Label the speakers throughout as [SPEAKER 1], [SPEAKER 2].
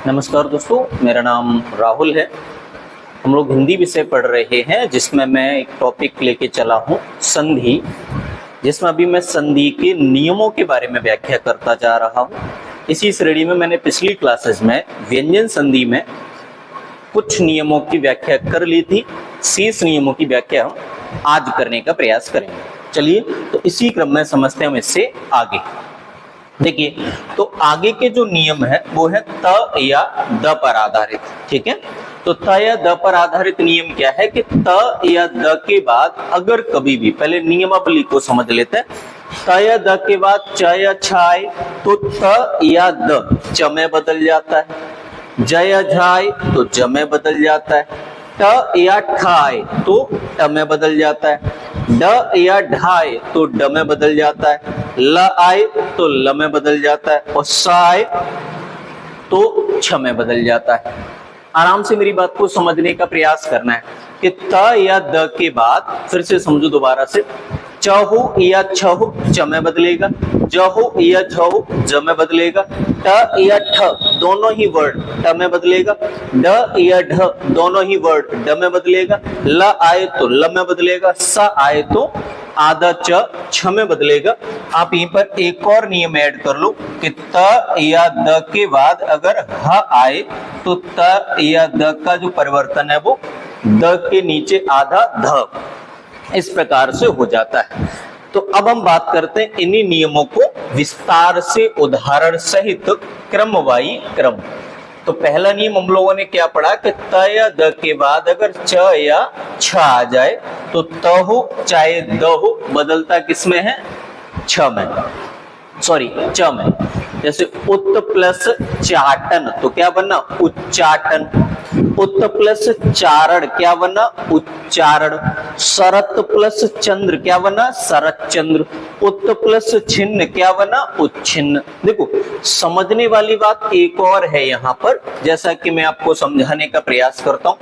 [SPEAKER 1] नमस्कार दोस्तों, मेरा नाम राहुल है। हम लोग हिंदी विषय पढ़ रहे हैं जिसमें मैं एक टॉपिक लेके चला हूँ संधि, जिसमें अभी मैं संधि के नियमों के बारे में व्याख्या करता जा रहा हूँ। इसी श्रेणी में मैंने पिछली क्लासेस में व्यंजन संधि में कुछ नियमों की व्याख्या कर ली थी। शेष नियमों की व्याख्या हम आज करने का प्रयास करेंगे। चलिए तो इसी क्रम में समझते हैं हम इससे आगे। देखिए, तो आगे के जो नियम है वो है त या द पर आधारित। ठीक है, तो त या द पर आधारित नियम क्या है कि त या द के बाद अगर कभी भी, पहले नियमावली को समझ लेते हैं। त या द के बाद च या छ आए तो त या द च में बदल जाता है। ज या झ आए तो ज में बदल जाता है। ट या ठ आए तो ट में बदल जाता है। ड या ढ आए तो ड में बदल जाता है। ल आए तो ल में बदल जाता है और स आए तो छ में बदल जाता है। आराम से मेरी बात को समझने का प्रयास करना है कि त या द के बाद, फिर से समझो दोबारा से, च हो या छ हो च में बदलेगा, ज हो या झ हो ज में बदलेगा, ट या ठ दोनों ही वर्ड ट में बदलेगा, ड या ढ दोनों ही वर्ड ड में बदलेगा, ल आए तो ल में बदलेगा, स आए तो आधा च छ में बदलेगा। आप यहीं पर एक और नियम ऐड कर लो कि त या द के बाद अगर ह आए तो त या द का जो परिवर्तन है वो द के नीचे आधा ध, इस प्रकार से हो जाता है। तो अब हम बात करते हैं इन्हीं नियमों को विस्तार से उदाहरण सहित क्रमवाई क्रम। तो पहला नियम हम लोगों ने क्या पढ़ा कि त या द के बाद अगर च या छ आ जाए तो त हो चाहे द हो बदलता किसमें है? छ में, सॉरी च में। जैसे उत प्लस चाटन तो क्या बना? उच्चाटन। उत प्लस चारण क्या बना? उच्चारण। शरत प्लस चंद्र क्या बना? शरत चंद्र। उत प्लस छिन्न क्या बना? उच्छिन्न। देखो, समझने वाली बात एक और है यहाँ पर, जैसा कि मैं आपको समझाने का प्रयास करता हूँ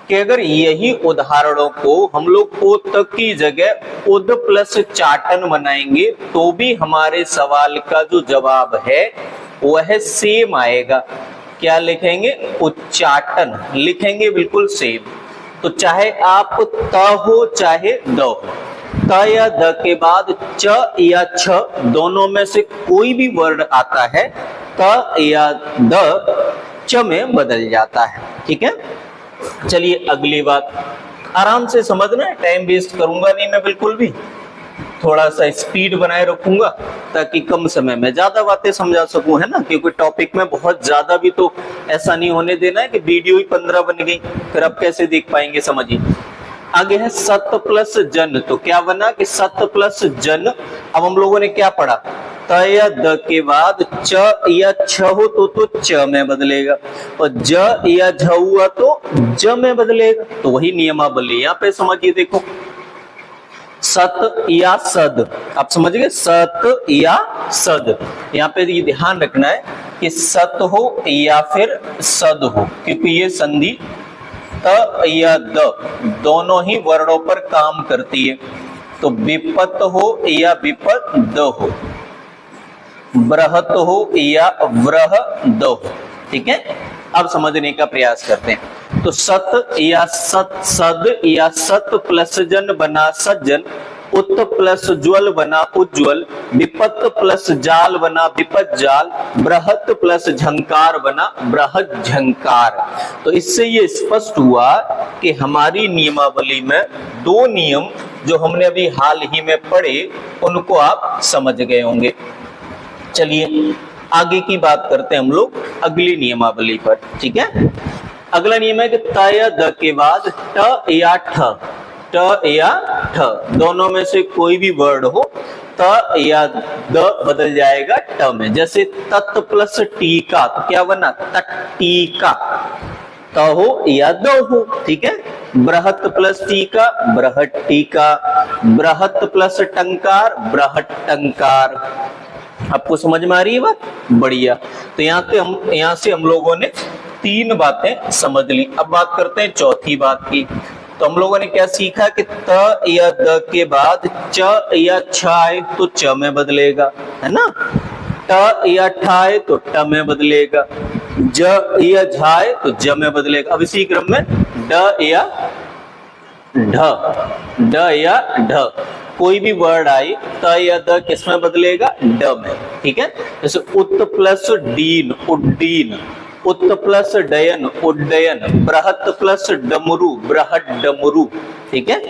[SPEAKER 1] कि अगर यही उदाहरणों को हम लोग उत की जगह उद प्लस चाटन बनाएंगे तो भी हमारे सवाल का जो जवाब है वह सेम आएगा। क्या लिखेंगे? उच्चाटन लिखेंगे, बिल्कुल सेम। तो चाहे आप त हो चाहे द हो, त या द के बाद च या छ दोनों में से कोई भी वर्ड आता है त या द च में बदल जाता है। ठीक है, चलिए अगली बात आराम से समझना है, टाइम वेस्ट करूंगा नहीं मैं बिल्कुल भी, थोड़ा सा स्पीड बनाए रखूंगा ताकि कम समय में ज्यादा बातें समझा सकूं, है ना। क्योंकि टॉपिक में बहुत ज्यादा भी तो ऐसा नहीं होने देना है कि वीडियो ही 15 बन गई, फिर आप कैसे देख पाएंगे। समझिए, आगे है सत प्लस जन। तो क्या बना कि सत प्लस जन। अब हम लोगों ने क्या पढ़ा? त या द के बाद च या छ हो तो च में बदलेगा और ज या झ हुआ तो ज में बदलेगा। तो वही नियमावली यहाँ पे समझिए। देखो, सत या सद, आप समझ गए? सत या सद, यहाँ पे ये ध्यान रखना है कि सत हो या फिर सद हो, क्योंकि ये संधि त या द दोनों ही वर्णों पर काम करती है। तो विपत हो या विपत द हो, बृहत हो या व्रह द हो। ठीक है, अब समझने का प्रयास करते हैं। तो सत या सत सद या सत प्लस जन बना सज्जन, उत प्लस ज्वल बना उज्ज्वल, विपत प्लस जाल बना विपत जाल, बृहत प्लस झंकार बना बृहत झंकार। तो इससे ये स्पष्ट हुआ कि हमारी नियमावली में दो नियम जो हमने अभी हाल ही में पढ़े उनको आप समझ गए होंगे। चलिए आगे की बात करते हैं हम लोग अगली नियमावली पर। ठीक है, अगला नियम है कि त या द के बाद ट या ठ, ट या ठ दोनों में से कोई भी वर्ड हो त या द बदल जाएगा ट में। जैसे तत् प्लस टीका तो क्या बना? तटीका। त हो या द हो। ठीक है, बृहत प्लस टीका बृहट टीका, बृहत प्लस टंकार बृहट टंकार। आपको समझ में आ रही है बात? बढ़िया। तो यहाँ से हम लोगों ने तीन बातें समझ ली। अब बात करते हैं चौथी बात की। तो हम लोगों ने क्या सीखा कि त या द के बाद च या छ आए तो च में बदलेगा, है ना। ट या ठ आए तो ट में बदलेगा। ज या झाए तो ज में बदलेगा। अब इसी क्रम में ड या ढ या ढ, कोई भी वर्ड आई त या द किस में बदलेगा? ड में। ठीक है, जैसे उत प्लस डीन उड्डीन, उत प्लस डयन उड्डयन, बृहत प्लस डमरू बृहत डमरू। ठीक है,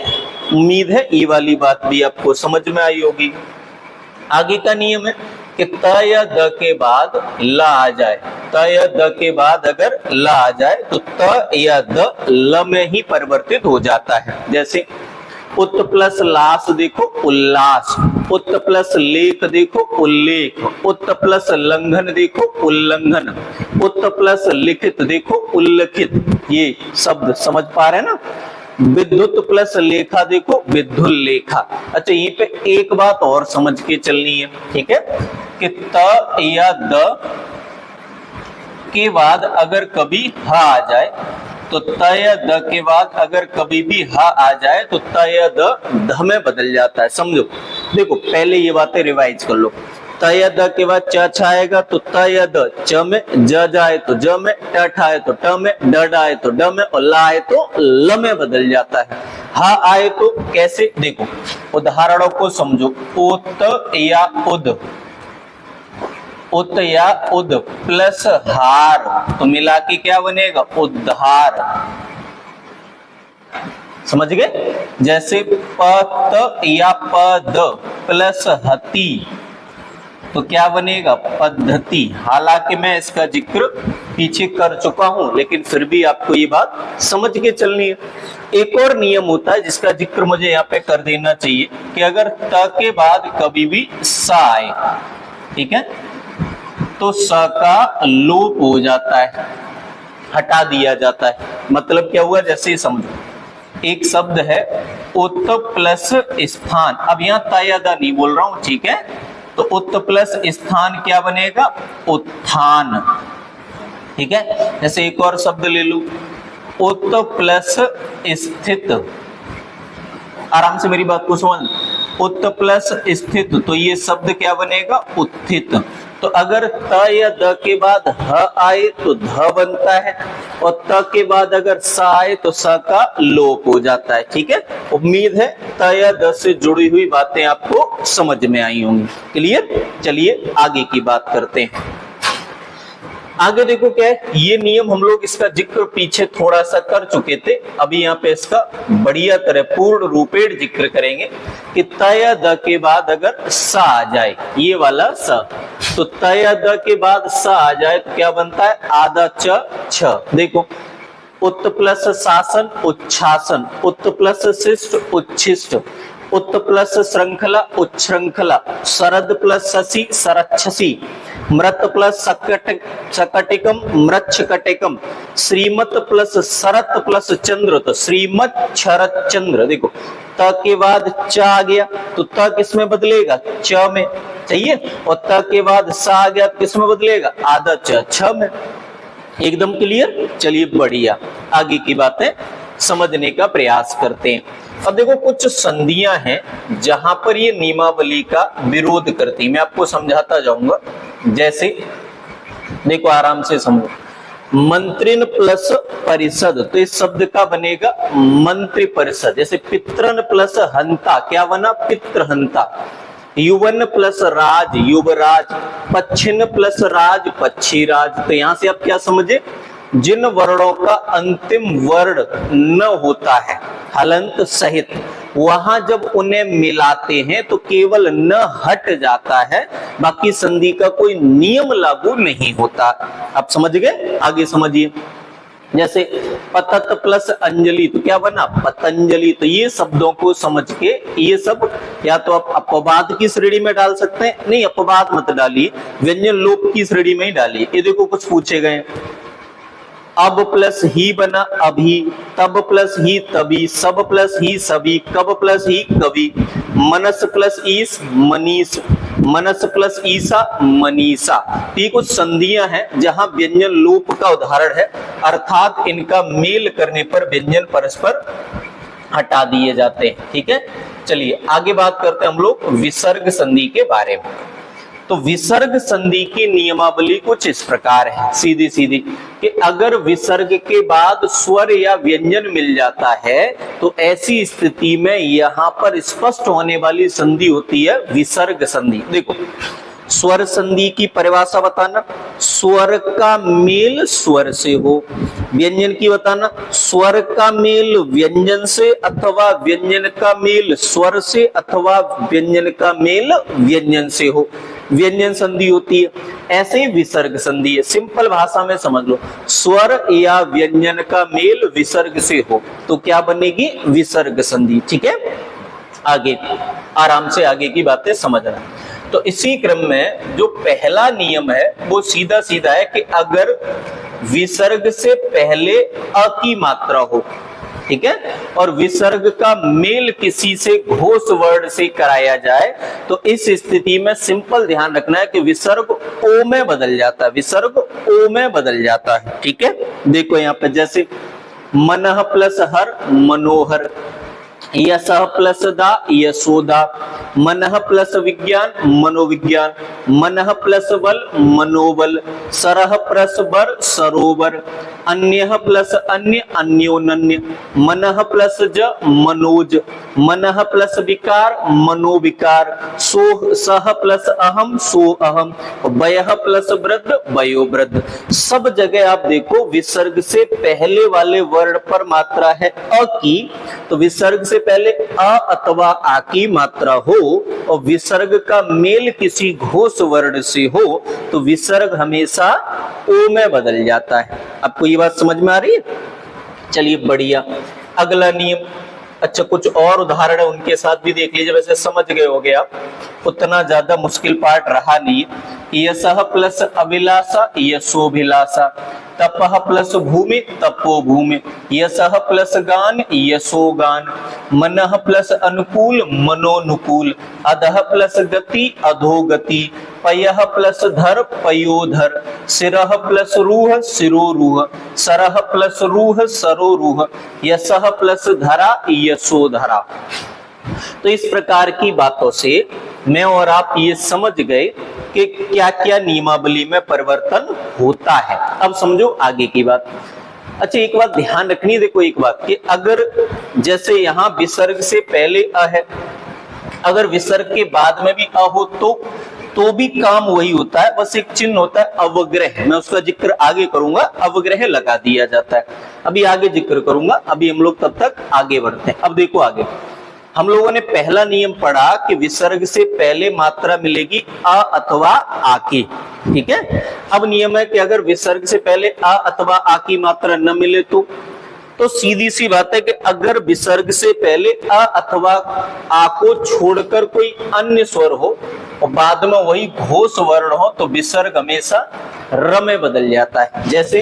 [SPEAKER 1] उम्मीद है ये वाली बात भी आपको समझ में आई होगी। आगे का नियम है कि त या द के बाद ला आ जाए, त या द के बाद अगर ला आ जाए तो त या द ल में ही परिवर्तित हो जाता है। जैसे उत प्लस लास देखो उल्लास, उत प्लस लेख देखो उल्लेख, उत प्लस लंघन देखो उल्लंघन, उत प्लस लिखित देखो उल्लिखित। ये शब्द समझ पा रहे हैं ना? विद्युत प्लस लेखा देखो विद्युल्लेखा। अच्छा, यहीं पे एक बात और समझ के चलनी है। ठीक है, कि त या द के बाद अगर कभी ह आ जाए तो त या द के बाद अगर कभी भी ह आ जाए तो त या द ध में बदल जाता है। समझो, देखो पहले ये बातें रिवाइज कर लो। त या द के बाद च छाएगा तो त या द च में, ज जाए तो ज में, ट आए तो ट में, ड आए तो ड में और ला आए तो ल में बदल जाता है। ह आए तो कैसे? देखो उदाहरणों को समझो। उत या उद, उत या उद प्लस हार तो मिला के क्या बनेगा? उद्धार। समझ गए? जैसे पत या पद प्लस हति तो क्या बनेगा? पद्धति। हालांकि मैं इसका जिक्र पीछे कर चुका हूं, लेकिन फिर भी आपको ये बात समझ के चलनी है। एक और नियम होता है जिसका जिक्र मुझे यहाँ पे कर देना चाहिए कि अगर त के बाद कभी भी स आए, ठीक है, तो स का लोप हो जाता है, हटा दिया जाता है। मतलब क्या हुआ? जैसे ही समझो, एक शब्द है उत प्लस स्थान। अब यहाँ त या द नहीं बोल रहा हूं, ठीक है, तो उत प्लस स्थान क्या बनेगा? उत्थान। ठीक है, जैसे एक और शब्द ले लू, उत प्लस स्थित। आराम से मेरी बात को समझ। उत प्लस स्थित तो ये शब्द क्या बनेगा? उत्थित। तो अगर त या द के बाद ह आए तो ध बनता है, और त के बाद अगर स आए तो स का लोप हो जाता है। ठीक है, उम्मीद है त या द से जुड़ी हुई बातें आपको समझ में आई होंगी। क्लियर? चलिए आगे की बात करते हैं। आगे देखो क्या है, ये नियम हम लोग इसका जिक्र पीछे थोड़ा सा कर चुके थे। अभी यहाँ पे इसका बढ़िया तरह पूर्ण रूपेण जिक्र करेंगे कि त या द के बाद अगर स आ जाए, ये वाला स, तो त या द के बाद स आ जाए तो क्या बनता है? आधा च छ। देखो उत प्लस शासन उच्छासन, उत प्लस शिष्ट उच्छिष्ट, उत प्लस श्रृंखला उच्छृंखला, शरद प्लस शशि शरच्छसी, मृत प्लस सकटिकम मृच्छकटिकम, श्रीमत प्लस शरत प्लस चंद्र तो श्रीमत शरत चंद्र। देखो त के बाद च आ गया तो त किस में बदलेगा? च में। चाहिए? और त के बाद स आ गया तो किस में बदलेगा? आधा च छ में। एकदम क्लियर? चलिए बढ़िया, आगे की बातें समझने का प्रयास करते हैं। अब देखो कुछ संधियां हैं जहां पर ये नियमावली का विरोध करती, मैं आपको समझाता जाऊंगा। जैसे देखो आराम से समझो, मंत्रिन प्लस परिषद तो इस शब्द का बनेगा मंत्री परिषद। जैसे पित्रन प्लस हंता क्या बना? पित्रहंता। युवन प्लस राज युवराज, पच्छिन प्लस राज पच्छीराज। तो यहां से आप क्या समझे? जिन वर्णों का अंतिम वर्ण न होता है हलंत सहित, वहां जब उन्हें मिलाते हैं तो केवल न हट जाता है, बाकी संधि का कोई नियम लागू नहीं होता। आप समझ गए? आगे समझिए। जैसे पतत प्लस अंजलि तो क्या बना? पतंजलि। तो ये शब्दों को समझ के ये सब या तो आप अपवाद की श्रेणी में डाल सकते हैं, नहीं अपवाद मत डालिए, व्यंजन लोप की श्रेणी में ही डालिए। ये देखो कुछ पूछे गए, अब प्लस ही बना अभी, तब प्लस ही तभी, सब प्लस ही सभी, कब प्लस ही कभी, मनस प्लस ईस मनीष, मनस प्लस ईसा मनीषा। ये कुछ संधियां हैं जहां व्यंजन लोप का उदाहरण है, अर्थात इनका मेल करने पर व्यंजन परस्पर हटा दिए जाते हैं। ठीक है, चलिए आगे बात करते हैं हम लोग विसर्ग संधि के बारे में। तो विसर्ग संधि की नियमावली कुछ इस प्रकार है, सीधी सीधी, कि अगर विसर्ग के बाद स्वर या व्यंजन मिल जाता है तो ऐसी स्थिति में यहां पर स्पष्ट होने वाली संधि होती है विसर्ग संधि। देखो, स्वर संधि की परिभाषा बताना, स्वर का मेल स्वर से हो। व्यंजन की बताना, स्वर का मेल व्यंजन से अथवा व्यंजन का मेल स्वर से अथवा व्यंजन का मेल व्यंजन से हो, व्यंजन संधि होती है। ऐसे ही विसर्ग संधि है, सिंपल भाषा में समझ लो, स्वर या व्यंजन का मेल विसर्ग से हो तो क्या बनेगी? विसर्ग संधि। ठीक है, आगे आराम से आगे की बातें समझना। तो इसी क्रम में जो पहला नियम है वो सीधा सीधा है कि अगर विसर्ग से पहले अ की मात्रा हो, ठीक है, और विसर्ग का मेल किसी से घोष वर्ण से कराया जाए तो इस स्थिति में सिंपल ध्यान रखना है कि विसर्ग ओ में बदल जाता है, विसर्ग ओ में बदल जाता है। ठीक है, देखो यहाँ पे जैसे मनः प्लस हर मनोहर, यशः प्लस दा यशोदा, मनः प्लस विज्ञान मनोविज्ञान, मनः प्लस बल मनोबल, सरह प्लस बर सरोवर, अन्यः प्लस अन्य अन्योन्य, मनः प्लस ज मनोज, मनः प्लस विकार मनोविकार, सो सह प्लस अहम सो अहम, वयः प्लस वृद्ध वयो वृद्ध। सब जगह आप देखो विसर्ग से पहले वाले वर्ण पर मात्रा है अ की, तो विसर्ग से पहले अ अथवा आ की मात्रा हो और विसर्ग का मेल किसी घोष वर्ण से हो तो विसर्ग हमेशा ओ में बदल जाता है। आपको ये बात समझ में आ रही है? चलिए बढ़िया, अगला नियम। अच्छा, कुछ और उदाहरण है उनके साथ भी देख लीजिए, वैसे समझ गए होगे आप, उतना ज्यादा मुश्किल पार्ट रहा नहीं। यशः प्लस अभिलाषा यशोभिलाषा, तपः प्लस भूमि तपो भूमि, यशः प्लस गान यशो गान, मनः प्लस अनुकूल मनोनुकूल, अधः प्लस गति अधोगति, पयः प्लस धर पयोधर, सिरः प्लस रूह सिरोरूह, सरः प्लस रूह सरोरूह, यशः प्लस धरा यशोधरा। तो इस प्रकार की बातों से मैं और आप ये समझ गए कि क्या क्या नियमावली में परिवर्तन होता है। अब समझो आगे की बात। अच्छा, एक बात ध्यान रखनी, देखो एक बात कि अगर जैसे यहाँ विसर्ग से पहले अ है, अगर विसर्ग के बाद में भी अ हो तो भी काम वही होता है, बस एक चिन्ह होता है अवग्रह, मैं उसका जिक्र आगे करूंगा, अवग्रह लगा दिया जाता है, अभी आगे जिक्र करूंगा, अभी हम लोग तब तक आगे बढ़ते हैं। अब देखो आगे हम लोगों ने पहला नियम पढ़ा कि विसर्ग से पहले मात्रा मिलेगी अ अथवा आ की, ठीक है। अब नियम है कि अगर विसर्ग से पहले अ अथवा आ की मात्रा न मिले तो सीधी सी बात है कि अगर विसर्ग से पहले अ अथवा आ को छोड़कर कोई अन्य स्वर हो और बाद में वही घोष वर्ण हो तो विसर्ग हमेशा र में बदल जाता है। जैसे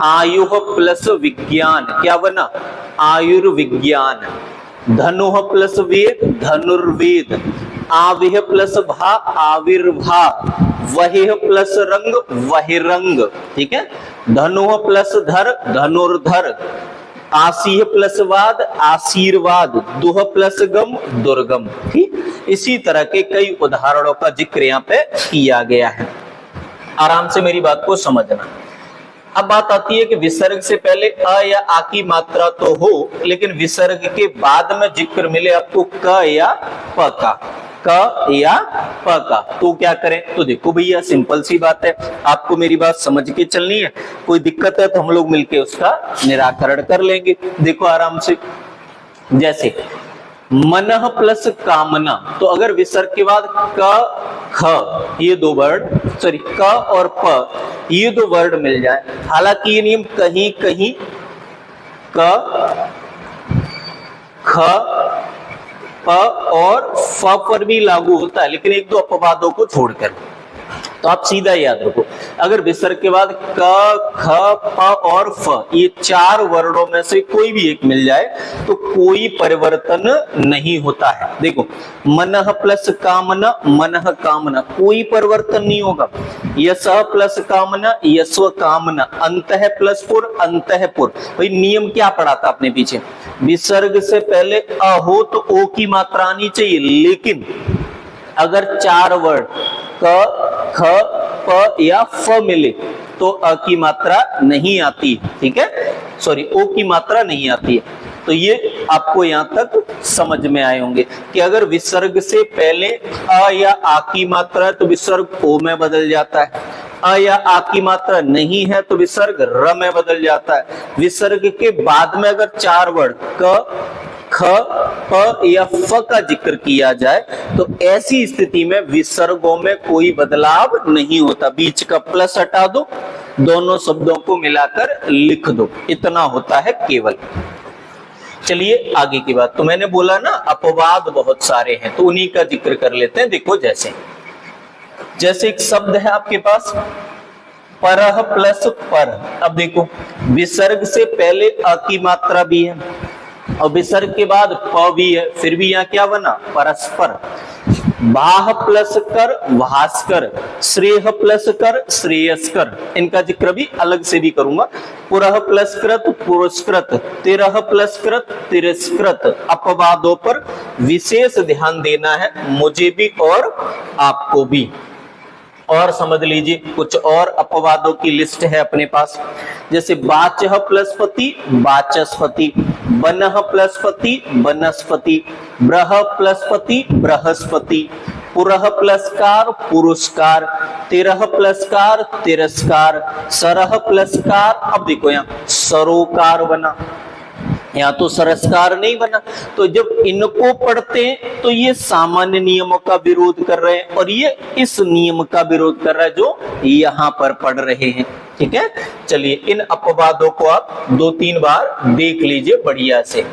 [SPEAKER 1] आयुः प्लस विज्ञान क्या बना? आयुर्विज्ञान। धनुः प्लस वेद धनुर्वेद। आविह प्लस भा आविर्भा। वहिः प्लस रंग वहिरंग, ठीक है। धनुः प्लस धर धनुर्धर। आसीह प्लस वाद आशीर्वाद। दुह प्लस गम दुर्गम। ठीक, इसी तरह के कई उदाहरणों का जिक्र यहाँ पे किया गया है। आराम से मेरी बात को समझना। अब बात आती है कि विसर्ग से पहले अ या आ की मात्रा तो हो, लेकिन विसर्ग के बाद में जिक्र मिले आपको क या प का, क या प का, तो क्या करें? तो देखो भैया सिंपल सी बात है, आपको मेरी बात समझ के चलनी है। कोई दिक्कत है तो हम लोग मिलके उसका निराकरण कर लेंगे। देखो आराम से, जैसे मनः प्लस कामना, तो अगर विसर्ग के बाद क ख ये दो वर्ड, सॉरी क और प ये दो वर्ड मिल जाए, हालांकि ये नियम कहीं कहीं क ख प और फ पर भी लागू होता है, लेकिन एक दो अपवादों को छोड़कर। तो आप सीधा याद रखो, अगर विसर्ग के बाद क ख प और फ ये चार वर्णों में से कोई भी एक मिल जाए तो कोई परिवर्तन नहीं होता है। देखो मनः प्लस कामना मनः कामना, कोई परिवर्तन नहीं होगा। यशः प्लस कामना यस्व कामना। अंतः प्लस पुर अंतःपुर। भाई नियम क्या पढ़ा था आपने पीछे? विसर्ग से पहले अ हो तो ओ की मात्रा आनी चाहिए, लेकिन अगर 4 वर्ड क, ख, प या फ मिले तो अ की मात्रा नहीं आती, ठीक है, सॉरी ओ की मात्रा नहीं आती है। तो ये आपको यहां तक समझ में आए होंगे कि अगर विसर्ग से पहले अ या आ की मात्रा है तो विसर्ग ओ में बदल जाता है, अ या आ की मात्रा नहीं है तो विसर्ग र में बदल जाता है। विसर्ग के बाद में अगर 4 वर्ड क, ख, प या फ का जिक्र किया जाए तो ऐसी स्थिति में विसर्गों में कोई बदलाव नहीं होता। बीच का प्लस हटा दो, दोनों शब्दों को मिलाकर लिख दो, इतना होता है केवल। चलिए आगे की बात। तो मैंने बोला ना अपवाद बहुत सारे हैं, तो उन्हीं का जिक्र कर लेते हैं। देखो जैसे एक शब्द है आपके पास परह प्लस पर। अब देखो विसर्ग से पहले अ की मात्रा भी है और विसर्ग के बाद प भी है, फिर भी यहाँ क्या बना, परस्पर। बाह प्लस कर भास्कर, श्रेय प्लस कर श्रेयस्कर, इनका जिक्र भी अलग से भी करूंगा। पुरह प्लस कृत पुरस्कृत, तिरह प्लस कृत तिरस्कृत। अपवादों पर विशेष ध्यान देना है, मुझे भी और आपको भी। और समझ लीजिए कुछ और अपवादों की लिस्ट है अपने पास। जैसे बाचह प्लस पति बाचस्पति, बनह प्लस पति बनस्पति, ब्रह प्लस पति बृहस्पति, पुरह प्लस कार पुरस्कार, तिरह प्लस कार तिरस्कार, सरह प्लस कार। अब देखो यहाँ सरोकार बना, यहाँ तो सरस्कार नहीं बना। तो जब इनको पढ़ते हैं तो ये सामान्य नियमों का विरोध कर रहे हैं और ये इस नियम का विरोध कर रहा है जो यहाँ पर पढ़ रहे हैं, ठीक है। चलिए इन अपवादों को आप 2-3 बार देख लीजिए बढ़िया से।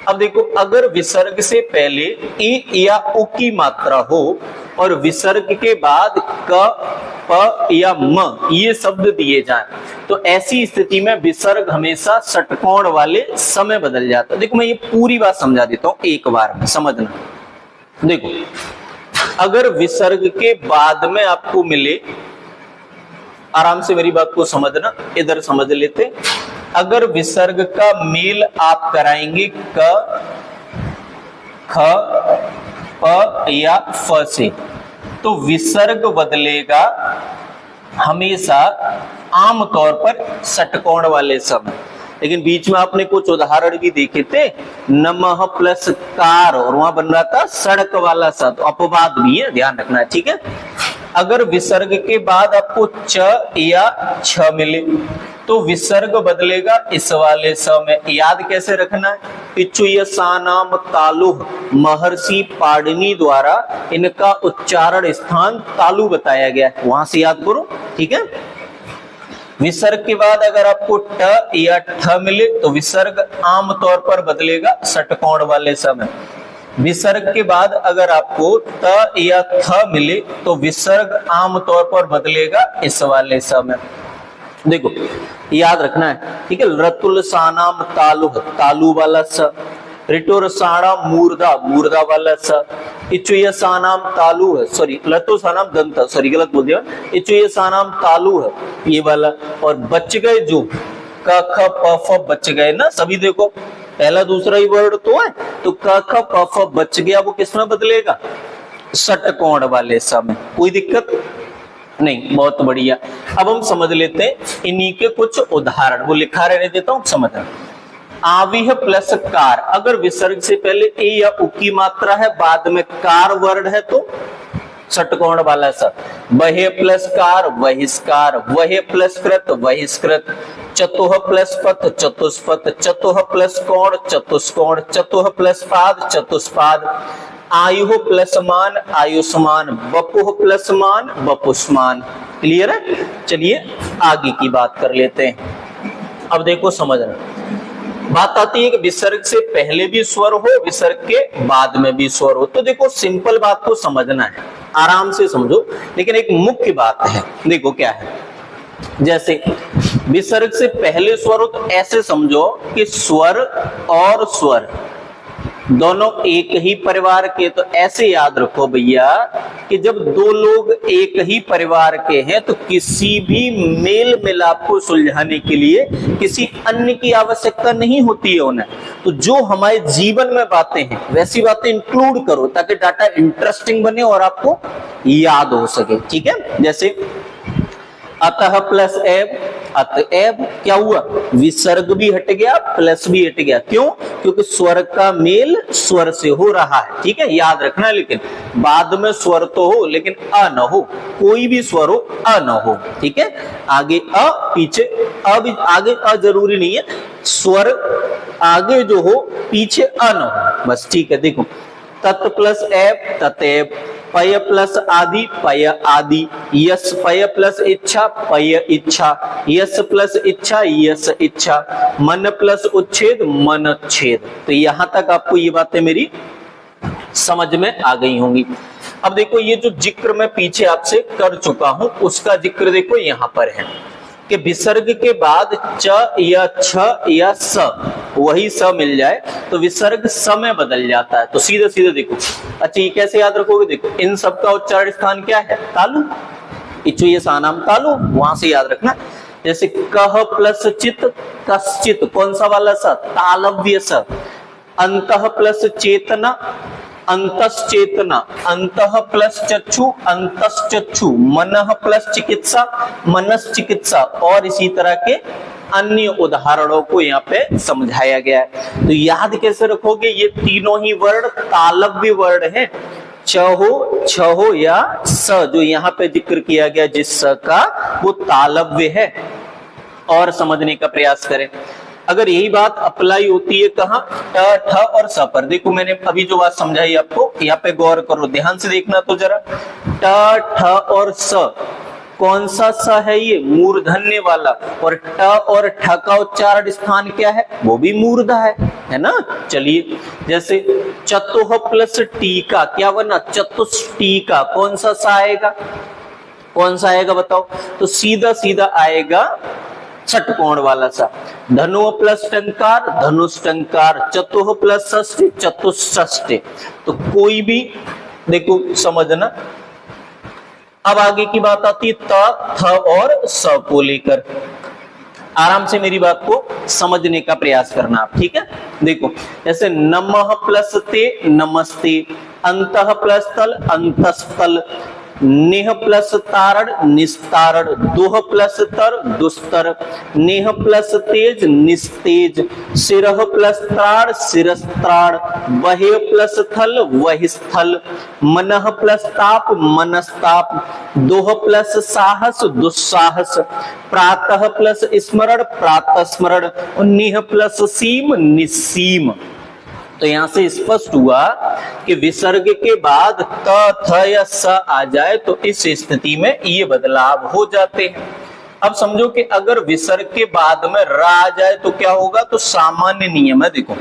[SPEAKER 1] अब देखो अगर विसर्ग से पहले ई या उ की मात्रा हो और विसर्ग के बाद क, प या म ये शब्द दिए जाएं तो ऐसी स्थिति में विसर्ग हमेशा षटकोण वाले समय बदल जाता है। देखो मैं ये पूरी बात समझा देता हूं एक बार में, समझना। देखो अगर विसर्ग के बाद में आपको मिले, आराम से मेरी बात को समझना, इधर समझ लेते। अगर विसर्ग का मेल आप कराएंगे क, ख, प या फ से तो विसर्ग बदलेगा हमेशा आमतौर पर षटकोण वाले समय। लेकिन बीच में आपने कुछ उदाहरण भी देखे थे, नमः प्लस कार और वहां बन रहा था सड़क वाला सा, तो अपवाद भी है, ध्यान रखना है, ठीक है। अगर विसर्ग के बाद आपको च या छ मिले तो विसर्ग बदलेगा इस वाले स में। याद कैसे रखना है, इचुयसानाम तालुह, महर्षि पाणिनि द्वारा इनका उच्चारण स्थान तालु बताया गया है, वहां से याद करो, ठीक है। विसर्ग के बाद अगर आपको ट या ठ मिले तो विसर्ग आमतौर पर बदलेगा षटकोण वाले समय। विसर्ग के बाद अगर आपको त या थ मिले तो विसर्ग आमतौर पर बदलेगा इस वाले समय। देखो याद रखना है, ठीक है। रतुल सानाम तालुह, तालु वाला स, रिटोर साणा मूर्धा, मूर्धा वाला स, इचुय सानाम तालु है, सॉरी लतो सानाम दंत, सॉरी गलत बोल दिया, इचुय सानाम तालु है ये वाला। और बच गए जो क ख प फ बच गए ना सभी, देखो पहला दूसरा ही वर्ड तो है, तो क ख प फ बच गया, वो किसमें बदलेगा, षटकोण वाले समय। कोई दिक्कत नहीं, बहुत बढ़िया। अब हम समझ लेते हैं इन्हीं के कुछ उदाहरण, वो लिखा रहने देता हूं, समझना। आविह प्लस कार, अगर विसर्ग से पहले ए या उ की मात्रा है, बाद में कार वर्ड है तो षटकोण वाला सा। वहे प्लस कार बहिष्कार, वहे प्लस कृत बहिष्कृत, चतुह प्लस पथ चतुष्पथ, चतुह प्लस कोण चतुष्कोण, चतुह प्लस पाद चतुष्पाद, आयु प्लस मान आयुष्मान, बपुह प्लस मान बपुष्मान। क्लियर है। चलिए आगे की बात कर लेते हैं। अब देखो समझना, बात आती है कि विसर्ग से पहले भी स्वर हो, विसर्ग के बाद में भी स्वर हो। तो देखो सिंपल बात को समझना है, आराम से समझो, लेकिन एक मुख्य बात है। देखो क्या है, जैसे विसर्ग से पहले स्वर हो तो ऐसे समझो कि स्वर और स्वर दोनों एक ही परिवार के, तो ऐसे याद रखो भैया कि जब दो लोग एक ही परिवार के हैं तो किसी भी मेल मिलाप को सुलझाने के लिए किसी अन्य की आवश्यकता नहीं होती है उन्हें। तो जो हमारे जीवन में बातें हैं वैसी बातें इंक्लूड करो ताकि डाटा इंटरेस्टिंग बने और आपको याद हो सके। ठीक है, जैसे अतः प्लस एब, अतएव क्या हुआ, विसर्ग भी हट गया प्लस भी हट गया। क्यों? क्योंकि स्वर का मेल स्वर से हो रहा है। ठीक है, याद रखना, लेकिन बाद में स्वर तो हो लेकिन अ न हो, कोई भी स्वर हो अ न हो। ठीक है, आगे अ पीछे अ भी, आगे अ जरूरी नहीं है, स्वर आगे जो हो पीछे अ न हो बस। ठीक है, देखो तत् प्लस एब ततेब, पय प्लस आदि पय आदि, यस पय प्लस इच्छा पय इच्छा, यस प्लस इच्छा यस इच्छा, मन प्लस उच्छेद मनच्छेद। तो यहां तक आपको ये बातें मेरी समझ में आ गई होंगी। अब देखो ये जो जिक्र मैं पीछे आपसे कर चुका हूं उसका जिक्र देखो यहां पर है कि विसर्ग के बाद च या छ या स, वही स मिल जाए तो विसर्ग स में बदल जाता है। तो सीधे सीधे देखो, अच्छा ये कैसे याद रखोगे, देखो इन सब का उच्चारण स्थान क्या है, तालु, इच्छु ये सानाम तालु, वहां से याद रखना। जैसे कह प्लस चित कश्चित, कौन सा वाला स, तालव्य स। अंतः प्लस चेतना अंतश्चेतना, अंतः प्लस चक्षु अंतश्चक्षु, मनः प्लस चिकित्सा मनश्चिकित्सा, और इसी तरह के अन्य उदाहरणों को यहाँ पे समझाया गया है। तो याद कैसे रखोगे, ये तीनों ही वर्ड तालव्य वर्ड है, छ हो या स, जो यहाँ पे जिक्र किया गया जिस स का वो तालव्य है। और समझने का प्रयास करें, अगर यही बात अप्लाई होती है कहाँ, ट ठ और स पर। देखो मैंने अभी जो बात समझाई आपको, यहाँ पे गौर करो, ध्यान से देखना तो जरा। ट ठ और स, कौन सा स है, ये मूर्धन्य वाला, और ट और ठ का उच्चारण स्थान क्या है, वो भी मूर्धा है ना। चलिए जैसे चतुह प्लस टीका, क्या बना, चतुष्टीका, कौन सा सा आएगा, कौन सा आएगा बताओ, तो सीधा सीधा आएगा षटकोण वाला सा। धनु प्लस टंकार धनुष्टंकार, चतुह प्लस षष्ठी चतुष्षष्ठी। तो कोई भी देखो समझना। अब आगे की बात आती है त थ और स को लेकर, आराम से मेरी बात को समझने का प्रयास करना आप। ठीक है, देखो जैसे नमः प्लस ते नमस्ते, अंतः प्लस तल अंतस्तल, नेह प्लस तारण निस्तारण, दोह प्लस तर दुस्तर, नेह प्लस तेज निस्तेज, सिरह प्लस त्राण सिरस्त्राण, वहे प्लस थल वहिस्थल, मनः प्लस ताप मनस्ताप, दोह प्लस साहस दुस्साहस, प्रातः प्लस स्मरण प्रातः स्मरण, नेह प्लस सीम निस्सीम। तो यहां से स्पष्ट हुआ कि विसर्ग के बाद त थ या स आ जाए तो इस स्थिति में ये बदलाव हो जाते हैं। अब समझो कि अगर विसर्ग के बाद में र आ जाए तो क्या होगा, तो सामान्य नियम है, देखो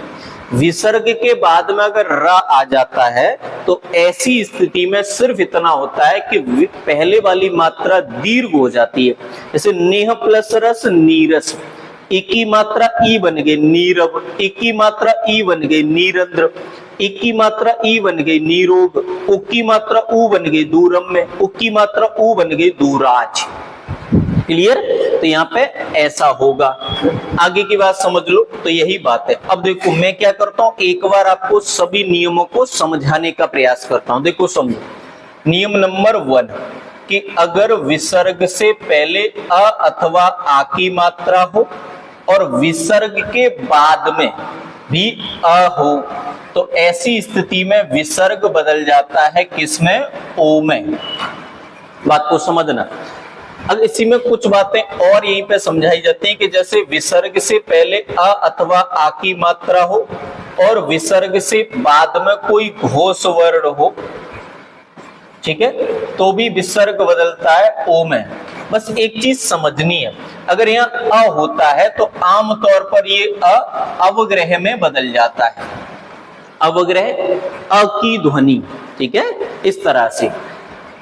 [SPEAKER 1] विसर्ग के बाद में अगर र आ जाता है तो ऐसी स्थिति में सिर्फ इतना होता है कि पहले वाली मात्रा दीर्घ हो जाती है। जैसे नेह प्लस रस नीरस, एक की मात्रा ई बन गई नीरव, एक की मात्रा ई बन गई नीरंद्र, एक की मात्रा ई बन गई नीरोग, उक की मात्रा ऊ बन गई दूरम में, उक की मात्रा ऊ बन गई दूराज। क्लियर? तो यहाँ पे ऐसा होगा। आगे की बात समझ लो, तो यही बात है। अब देखो मैं क्या करता हूँ, एक बार आपको सभी नियमों को समझाने का प्रयास करता हूँ। देखो समझो, नियम नंबर 1 कि अगर विसर्ग से पहले अ अथवा आ की मात्रा हो और विसर्ग के बाद में भी अ हो तो ऐसी स्थिति में विसर्ग बदल जाता है किसमें, ओ में। बात को समझना। अब इसी में कुछ बातें और यहीं पे समझाई जाती हैं कि जैसे विसर्ग से पहले अ अथवा आ की मात्रा हो और विसर्ग से बाद में कोई घोष वर्ण हो, ठीक है, तो भी विसर्ग बदलता है ओ में। बस एक चीज समझनी है, अगर यहाँ अ होता है तो आमतौर पर ये अ अवग्रह में बदल जाता है, अवग्रह अ की ध्वनि, ठीक है, इस तरह से।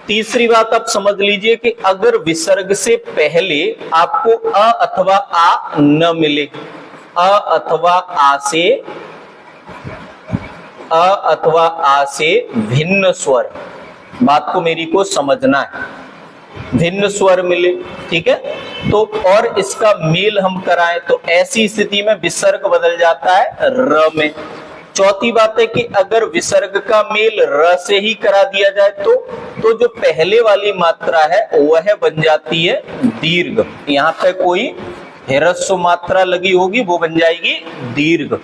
[SPEAKER 1] तीसरी बात आप समझ लीजिए कि अगर विसर्ग से पहले आपको अ अथवा आ न मिले, अ अथवा आ से अ अथवा आ से भिन्न स्वर, बात को मेरी को समझना है, भिन्न स्वर मिले, ठीक है, तो और इसका मेल हम कराएं तो ऐसी स्थिति में विसर्ग बदल जाता है र में। चौथी बात है कि अगर विसर्ग का मेल र से ही करा दिया जाए तो जो पहले वाली मात्रा है वह बन जाती है दीर्घ, यहां पे कोई ह्रस्व मात्रा लगी होगी वो बन जाएगी दीर्घ।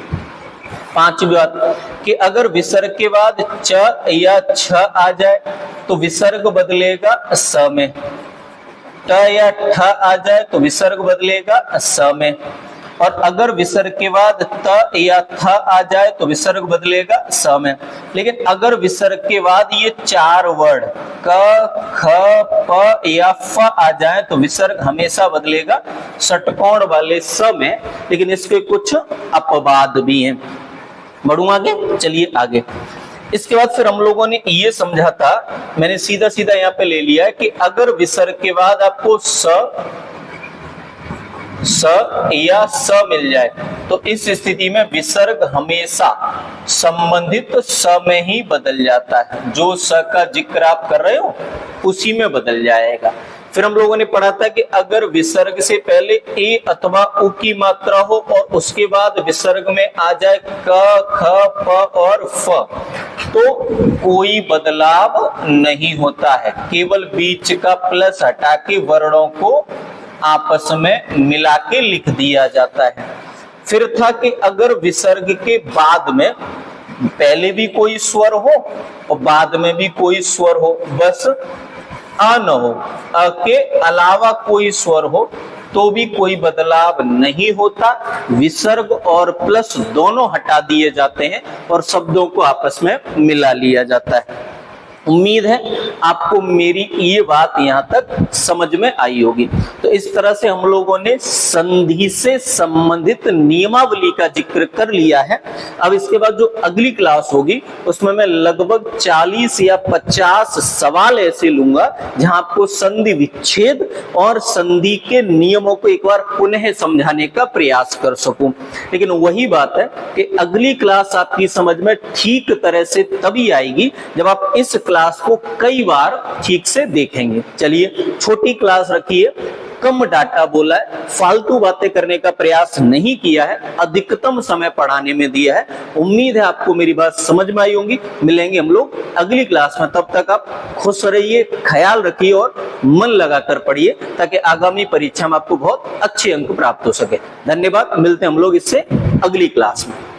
[SPEAKER 1] पांचवी बात कि अगर विसर्ग के बाद च या छ आ जाए तो विसर्ग बदलेगा स में, ट या ठ आ जाए तो विसर्ग बदलेगा स में, और अगर विसर्ग के बाद त या थ आ जाए तो विसर्ग बदलेगा स में। लेकिन अगर विसर्ग के बाद ये चार वर्ण क ख प या फ आ जाए तो विसर्ग हमेशा बदलेगा षटकोण वाले स में, लेकिन इसके कुछ अपवाद भी हैं। बढ़ूं आगे, चलिए आगे। इसके बाद फिर हम लोगों ने ये समझा था, मैंने सीधा सीधा यहाँ पे ले लिया है कि अगर विसर्ग के बाद आपको स या स मिल जाए तो इस स्थिति में विसर्ग हमेशा संबंधित स में ही बदल जाता है, जो स का जिक्र आप कर रहे हो उसी में बदल जाएगा। फिर हम लोगों ने पढ़ा था कि अगर विसर्ग से पहले ए अथवा उ की मात्रा हो और उसके बाद विसर्ग में आ जाए क ख प और फ तो कोई बदलाव नहीं होता है, केवल बीच का प्लस हटा के वर्णों को आपस में मिला के लिख दिया जाता है। फिर था कि अगर विसर्ग के बाद में पहले भी कोई स्वर हो और बाद में भी कोई स्वर हो, बस अ न हो, अ के अलावा कोई स्वर हो तो भी कोई बदलाव नहीं होता, विसर्ग और प्लस दोनों हटा दिए जाते हैं और शब्दों को आपस में मिला लिया जाता है। उम्मीद है आपको मेरी ये बात यहाँ तक समझ में आई होगी। तो इस तरह से हम लोगों ने संधि से संबंधित नियमावली का जिक्र कर लिया है। अब इसके बाद जो अगली क्लास होगी उसमें मैं लगभग 40 या 50 सवाल ऐसे लूंगा जहां आपको संधि विच्छेद और संधि के नियमों को एक बार पुनः समझाने का प्रयास कर सकूं। लेकिन वही बात है कि अगली क्लास आपकी समझ में ठीक तरह से तभी आएगी जब आप इस क्लास को कई बार ठीक से देखेंगे। चलिए, छोटी क्लास रखिए, कम डाटा बोला है, फालतू बातें करने का प्रयास नहीं किया है, अधिकतम समय पढ़ाने में दिया है। उम्मीद है आपको मेरी बात समझ में आई होगी। मिलेंगे हम लोग अगली क्लास में, तब तक आप खुश रहिए, ख्याल रखिए और मन लगाकर पढ़िए ताकि आगामी परीक्षा में आपको बहुत अच्छे अंक प्राप्त हो सके। धन्यवाद, मिलते हैं हम लोग इससे अगली क्लास में।